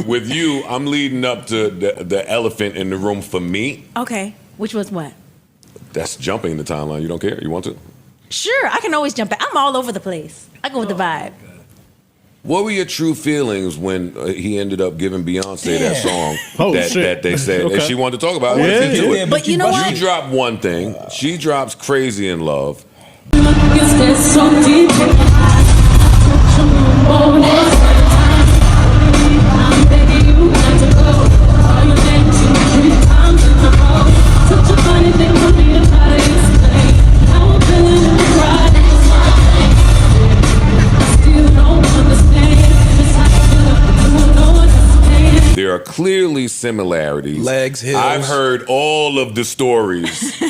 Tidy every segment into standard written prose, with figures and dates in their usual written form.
with you, I'm leading up to the elephant in the room for me. Okay, which was what? That's jumping the timeline. You don't care? You want to? Sure, I can always jump back. I'm all over the place. I go with the vibe. What were your true feelings when he ended up giving Beyonce that song that they said and she wanted to talk about? But you know what? You drop one thing. She drops "Crazy in Love." There are clearly similarities. Legs, heels. I've heard all of the stories.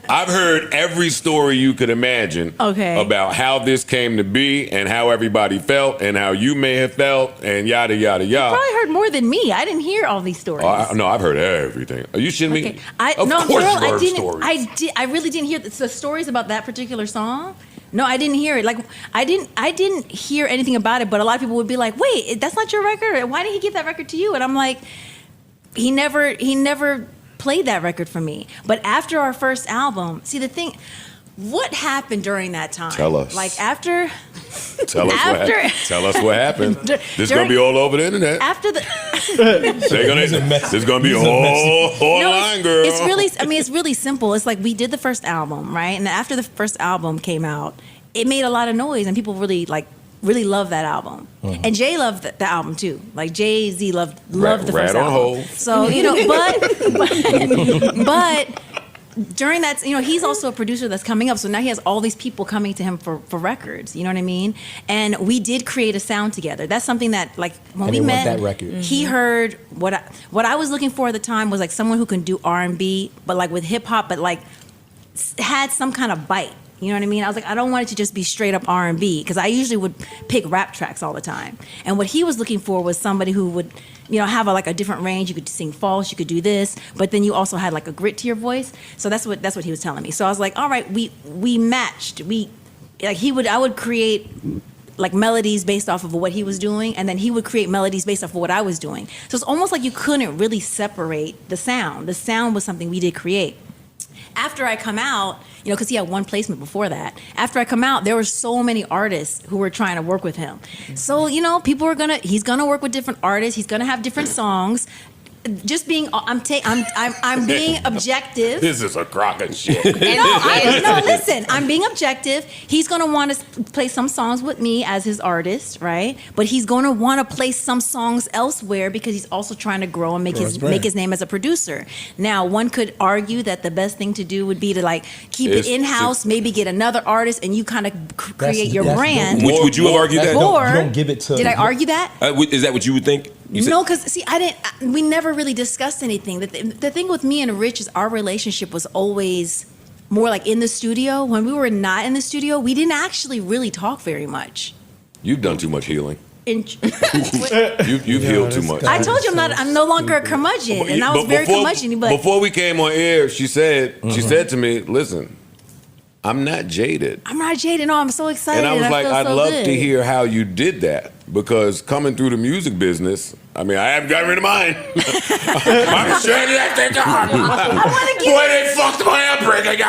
I've heard every story you could imagine about how this came to be and how everybody felt and how you may have felt and yada, yada, yada. You probably heard more than me. I didn't hear all these stories. No, I've heard everything. Are you shitting me? Of course you heard stories. I really didn't hear the stories about that particular song. No, I didn't hear it. Like I didn't hear anything about it. But a lot of people would be like, "Wait, that's not your record. Why did he give that record to you?" And I'm like, he never played that record for me. But after our first album, see the thing, what happened during that time? Tell us. Like after. Tell us what happened. This is gonna be all over the internet. After the. There's gonna be a whole line, girl. It's really simple. It's like we did the first album, right? And after the first album came out, it made a lot of noise, and people really loved that album. And Jay loved the album too. Like Jay-Z loved the first album. So but during that, he's also a producer that's coming up. So now he has all these people coming to him for records. You know what I mean? And we did create a sound together. That's something that, like, when we met, that record. He heard what I was looking for at the time was like someone who can do R&B, but like with hip hop, but like had some kind of bite. You know what I mean? I was like, I don't want it to just be straight up R&B, because I usually would pick rap tracks all the time. And what he was looking for was somebody who would, have a different range. You could sing false, you could do this, but then you also had like a grit to your voice. So that's what he was telling me. So I was like, all right, we matched. I would create like melodies based off of what he was doing, and then he would create melodies based off of what I was doing. So it's almost like you couldn't really separate the sound. The sound was something we did create. After I come out, because he had one placement before that. After I come out, there were so many artists who were trying to work with him. So, he's gonna work with different artists. He's gonna have different songs. Just being, I'm being objective. This is a crock of shit. Listen, I'm being objective. He's gonna want to play some songs with me as his artist, right? But he's gonna want to play some songs elsewhere because he's also trying to grow and make his name as a producer. Now, one could argue that the best thing to do would be to like keep it in house, maybe get another artist, and you kind of create your brand. Would you have argued that? Or you don't give it to. Did I argue that? Is that what you would think? No, because see, we never really discussed anything. The thing with me and Rich is our relationship was always more like in the studio. When we were not in the studio, we didn't actually really talk very much. You've done too much healing. You've You've healed too much. I told you I'm no longer a curmudgeon, and I was very curmudgeon. But before we came on air, she said to me, "Listen, I'm not jaded. I'm not jaded. No, I'm so excited." And I was like, I'd love good. to hear how you did that, because coming through the music business, I haven't gotten rid of mine. I'm straight that thing. I want to get. Boy, they fucked my upbringing.